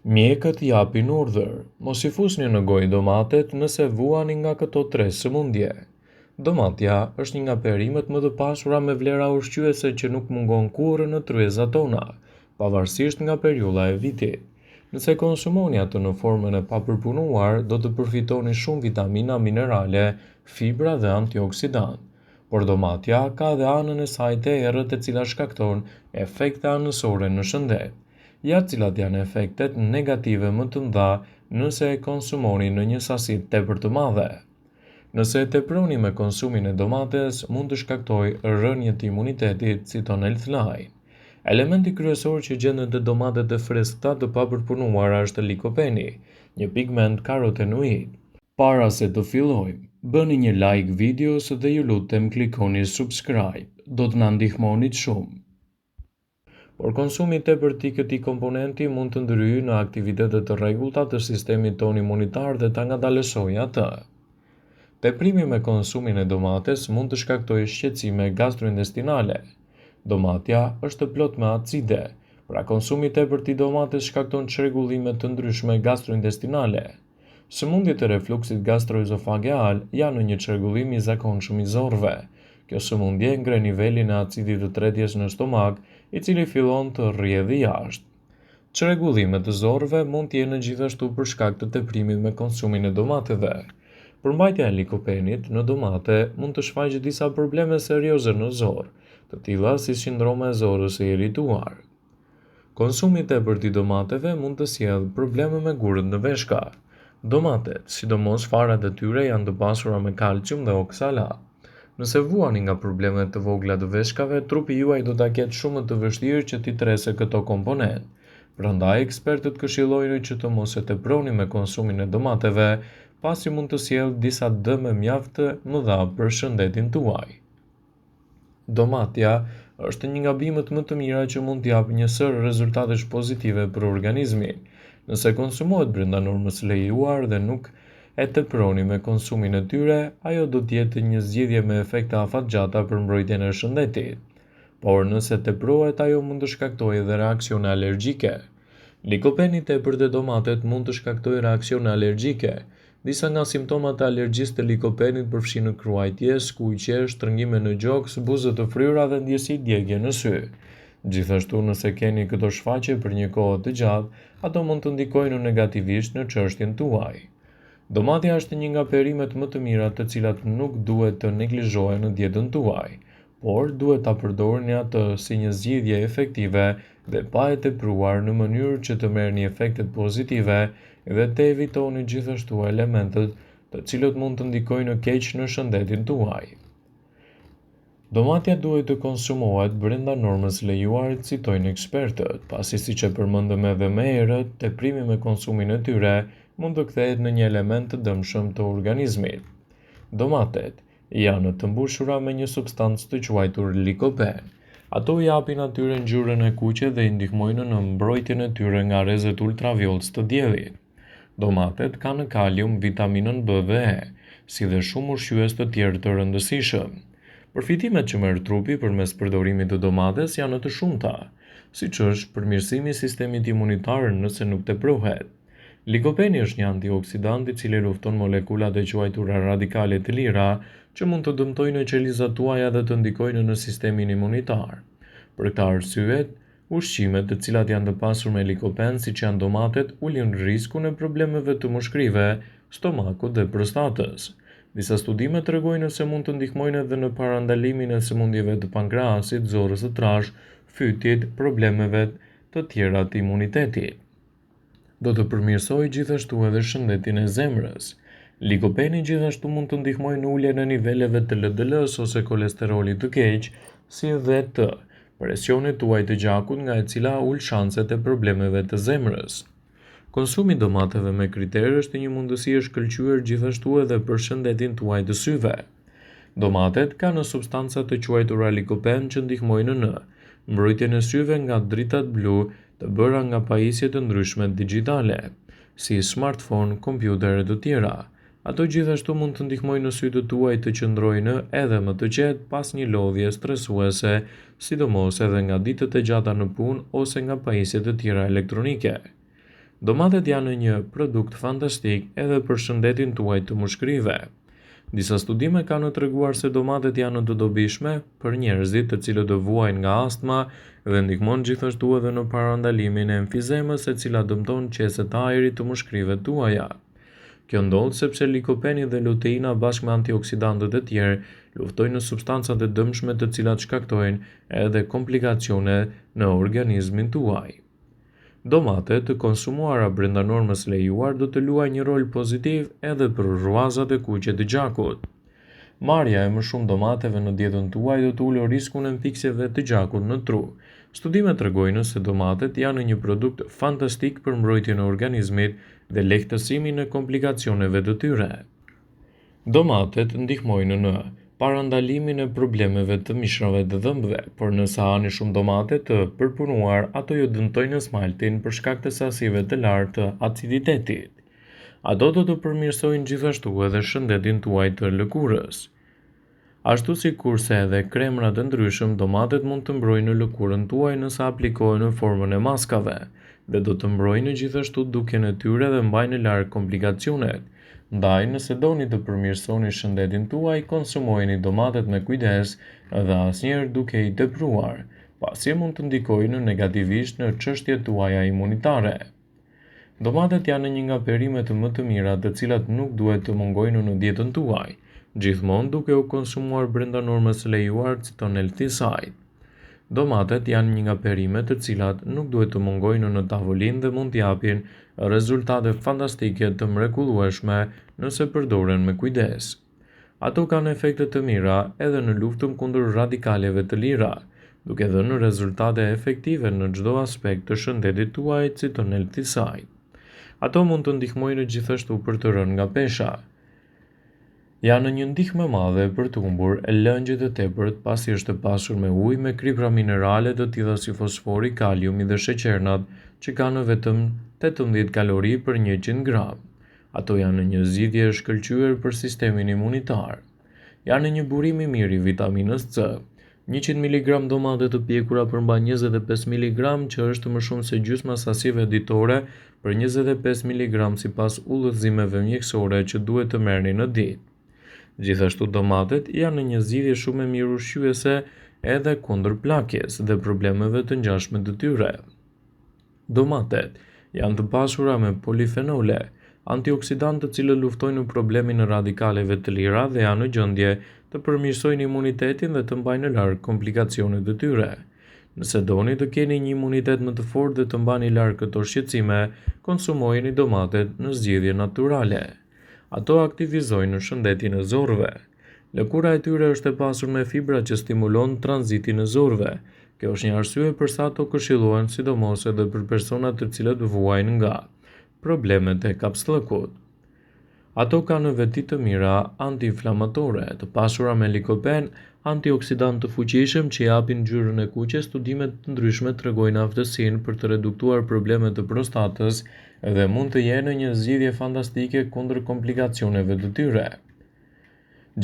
Mjekët japin urdhër, mos i fusni në gojë domatet nëse vuani nga këto tre sëmundje. Domatja është një nga perimet më të pasura me vlera ushqyese që nuk mungon kurrë në tryezat tona, pavarësisht nga periudha e vitit. Nëse konsumoni atë në formën e papërpunuar, do të përfitoni shumë vitamina, minerale, fibra dhe antioksidantë. Por domatja ka edhe anën e saj të errët e cila shkakton efekte anësore në shëndet. Ja cilat janë efektet negative më të mëdha nëse e konsumoni në një sasi tepër të madhe. Nëse e teproni me konsumin e domates, mund të shkaktojë rënje të imunitetit, citon Healthline. Elementi kryesor që gjendet në domatet e freskëta të papërpunuara është likopeni, një pigment karotenoid. Para se të fillojmë, bëni një like videos dhe ju lutem klikoni subscribe, do të na ndihmonit shumë. Por konsumi i tepërt i këtij komponenti mund të ndryjë në aktivitete të rregullta të sistemit tonë imunitar dhe ta ngadalësojë atë. Teprimi me konsumin e domates mund të shkaktojë shqetësime gastrointestinale. Domatja është plot me acide, pra konsumi i tepërt i domates shkakton çrregullime të ndryshme gastrointestinale. Sëmundjet e refluksit gastroezofageal janë një çrregullim i zakonshëm i zorrëve. Kjo sëmundje ngre nivelin e acidit të tretjes në stomak, i cili fillon të rrjedhë jashtë. Çrregullimet e zorrëve mund të jenë gjithashtu për shkak të teprimit me konsumin e domateve. Përmbajtja e likopenit në domate mund të shfaqë disa probleme serioze në zorr, të tilla si sindroma e zorrës së irrituar. Konsumi i tepërt i domateve mund të sjellë probleme me gurët në veshka. Domatet, sidomos farat e tyre, janë të pasura me kalcium dhe oksalat. Nëse vuani nga problemet të vogla të veshkave, trupi juaj do ta ketë shumë të vështirë që t'i tresë këto komponent. Prandaj, ekspertët këshillojnë që të mos e teproni me konsumin e domateve, pasi mund të sjellë disa dëme mjaft të mëdha për shëndetin tuaj. Domatja është një nga bimët më të mira që mund t'japë një sër rezultatesh pozitive për organizmin. Nëse konsumohet brenda normës së lejuar dhe nuk e teproni me konsumin e tyre, ajo do t'jetë një zgjidhje me efekte afatgjata për mbrojtjen e shëndetit. Por nëse teprohet, ajo mund të shkaktojë edhe reaksione alergjike. Likopeni i tepërt e domatet mund të shkaktojë reaksione alergjike. Disa nga simptomat e alergjisë të likopenit përfshin kruajtje, skuqje, shtrëngime në gjoks, buzë të fryera dhe ndjesi djegje në sy. Gjithashtu, nëse keni këto shfaqje për një kohë të gjatë, ato mund të ndikojnë negativisht në çështjen tuaj. Domatja është një nga perimet më të mira të cilat nuk duhet të neglizhohen në dietën tuaj, por duhet ta përdorni atë si një zgjidhje efektive dhe pa e tepruar në mënyrë që të merrni efektet pozitive dhe të evitoni gjithashtu elementet të cilët mund të ndikojnë keq në shëndetin tuaj. Domatja duhet të konsumohet brenda normës lejuar, citojnë ekspertët, pasi siç e përmendëm edhe më herët, teprimi me konsumin e tyre mund të kthehet në një element të dëmshëm të organizmit. Domatet janë të mbushura me një substancë të quajtur likopen. Ato i japin atyre ngjyrën e kuqe dhe i ndihmojnë në mbrojtjen e tyre nga rrezet ultraviolet të diellit. Domatet kanë kalium, vitaminën B dhe E, si dhe shumë ushqyes të tjerë të rëndësishëm. Përfitimet që merr trupi përmes përdorimit të domates janë të shumta, siç është përmirësimi i sistemit imunitar nëse nuk teprohet. Likopeni është një antioksidant i cili lufton molekulat e quajtura radikale të lira që mund të dëmtojnë qelizat tuaja dhe të ndikojnë në sistemin imunitar. Për këtë arsye, ushqimet të cilat janë të pasur me likopen, siç janë domatet, ulin riskun e problemeve të mushkrive, stomakut dhe prostatës. Disa studime tregojnë se mund të ndihmojnë edhe në parandalimin e sëmundjeve të pankreasit, zorrës së trashë, fytit, problemeve të tjera të imunitetit. Do të përmirësojë gjithashtu edhe shëndetin e zemrës. Likopeni gjithashtu mund të ndihmojë në uljen e niveleve të LDL-s ose kolesterolit të keq, si dhe të presionit tuaj të gjakut, nga e cila ul shanset e problemeve të zemrës. Konsumi i domateve me kriter është një mundësi e shkëlqyer gjithashtu edhe për shëndetin tuaj të syve. Domatet kanë substanca të quajtura likopen që ndihmojnë në mbrojtjen e syve nga dritat blu të bëra nga pajisje të ndryshme digjitale, si smartphone, kompjuter e të tjera. Ato gjithashtu mund të ndihmojnë në sytë tuaj të qëndrojnë edhe më të qetë pas një lodhje stresuese, sidomos edhe nga ditët e gjata në punë ose nga pajisjet e tjera elektronike. Domatet janë një produkt fantastik edhe për shëndetin tuaj të mushkërive. Disa studime kanë treguar se domatet janë të dobishme për njerëzit të cilët do vuajnë nga astma dhe ndihmon gjithashtu edhe në parandalimin e emfizemës e cila dëmton qeset e ajrit të mushkërive tuaja. Kjo ndodh sepse likopeni dhe luteina bashkë me antioksidantët e tjerë luftojnë në substancat e dëmshme të cilat shkaktojnë edhe komplikacione në organizmin tuaj. Domatet të konsumuara brenda normës lejuar do të luajë një rol pozitiv edhe për rruazat e kuqe të gjakut. Marrja e më shumë domateve në dietën tuaj do të ulë riskun e mpiksjeve të gjakut në tru. Studimet tregojnë se domatet janë një produkt fantastik për mbrojtjen e organizmit dhe lehtësimin e komplikacioneve të tyre. Domatet ndihmojnë në parandalimin e problemeve të mishrave të dhëmbëve, por nëse hani shumë domate të përpunuar, ato ju dëmtojnë smaltin për shkak të sasive të lartë të aciditetit. Ato do të përmirësojnë gjithashtu edhe shëndetin tuaj të lëkurës. Ashtu si kurse edhe kremrat e ndryshëm, domatet mund të mbrojnë lëkurën tuaj nëse aplikohen në formën e maskave, dhe do të mbrojnë gjithashtu dukjen e tyre dhe mbajnë larg komplikacionet. Ndaj, nëse doni të përmirësoni shëndetin tuaj, konsumojeni domatet me kujdes dhe asnjëherë duke i tepruar, pasi mund të ndikojnë negativisht në çështjet tuaja imunitare. Domatet janë një nga perimet më të mira të cilat nuk duhet të mungojnë në dietën tuaj, gjithmonë duke u konsumuar brenda normës së lejuar citonelthiside. Domatet janë një nga perimet të cilat nuk duhet të mungojnë në tavolinë dhe mund t'japin rezultate fantastike të mrekullueshme nëse përdoren me kujdes. Ato kanë efekte të mira edhe në luftën kundër radikaleve të lira, duke dhënë rezultate efektive në çdo aspekt të shëndetit tuaj citonelthiside. Ato mund të ndihmojnë gjithashtu për të rënë nga pesha. Janë një ndihmë madhe për të humbur lëngjët e tepërt pasi është e pasur me ujë me kripra minerale të tilla si fosfori, kaliumi dhe sheqernat, që kanë vetëm 18 kalori për 100 gram. Ato janë një zgjidhje e shkëlqyer për sistemin imunitar. Janë një burim i mirë i vitaminës C. 100 mg domate të pjekura përmban 25 mg, që është më shumë se gjysma sasive ditore për 25 mg sipas udhëzimeve mjekësore që duhet të merrni në ditë. Gjithashtu domatet janë një zgjidhje shumë e mirë ushqyese edhe kundër plakjes dhe problemeve të ngjashme të tyre. Domatet janë të pasura me polifenole, antioksidantë të cilët luftojnë problemin e radikaleve të lira dhe janë në gjendje të përmirësojnë imunitetin dhe të mbajnë larg komplikacionet të tyre. Nëse doni të keni një imunitet më të fortë dhe të mbani larg këto shqetësime, konsumojeni domatet në zgjidhje natyrale. Ato aktivizojnë shëndetin e zorëve. Lëkura e tyre është e pasur me fibra që stimulon tranzitin e zorëve. Kjo është një arsye përsa ato këshillohen sidomos edhe për personat të cilët vuajnë nga problemet e kapslëkut. Ato kanë veti të mira antiinflamatore, të pasura me likopen, antioksidant të fuqishëm që japin ngjyrën e kuqe. Studimet të ndryshme tregojnë aftësinë për të reduktuar problemet të prostatës dhe mund të jenë një zgjidhje fantastike kundër komplikacioneve të tyre.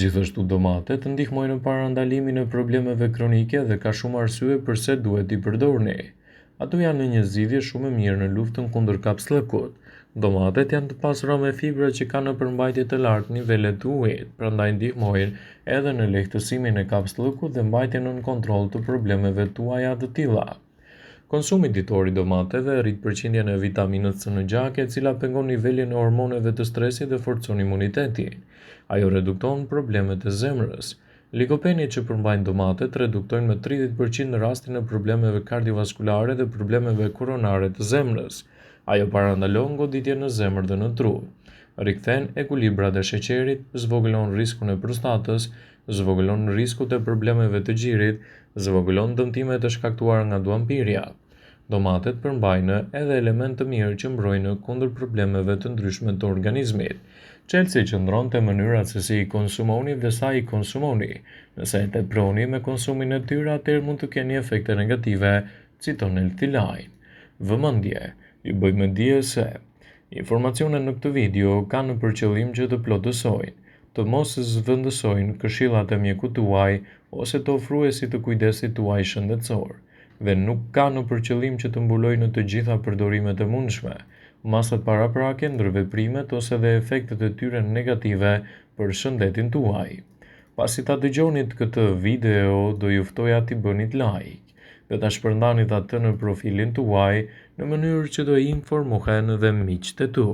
Gjithashtu domatet ndihmojnë në parandalimin e problemeve kronike dhe ka shumë arsye pse duhet i përdorni. Ato janë një zgjidhje shumë e mirë në luftën kundër kapslëkut. Domatet janë të pasura me fibra që kanë përmbajtje të lartë nivele të ujit, prandaj ndihmojnë edhe në lehtësimin e kapslëkut dhe mbajtjen nën kontroll të problemeve tuaja të tilla. Konsumi ditor i domateve rrit përqindjen e vitaminës C në gjak, e cila pengon nivelin e hormoneve të stresit dhe forcon imunitetin. Ajo redukton problemet e zemrës. Likopenit që përmbajnë domatet reduktojnë me 30% në rastin e problemeve kardiovaskulare dhe problemeve koronare të zemrës. Ajo parandalon goditjen në zemër dhe në tru. Rikthen ekuilibrat e sheqerit, zvogëlon riskun e prostatës, zvogëlon riskut e problemeve të gjirit, zvogëlon dëmtimet e shkaktuara nga duanpirja. Domatet përmbajnë edhe element të mirë që mbrojnë kundër problemeve të ndryshme të organizmit. Çelësi qëndron te mënyra se si i konsumoni dhe sa i konsumoni. Nëse e teproni me konsumin e tyre, atëherë mund të keni efekte negative, citonelthilain. Vëmendje, ju bëjmë dije se informacionet në këtë video kanë për qëllim që të plotësojnë, të mos zvendësojnë këshillat e mjekut tuaj ose të ofruesit të kujdesit tuaj shëndetësor, dhe nuk kanë për qëllim që të mbulojnë të gjitha përdorimet e mundshme. masat paraprake, ndërveprimet ose dhe efektet e tyre negative për shëndetin tuaj. Pasi ta dëgjonit këtë video, do ju ftoja t'i bënit like dhe ta shpërndanit atë në profilin tuaj në mënyrë që do informohen dhe miqtë e tu.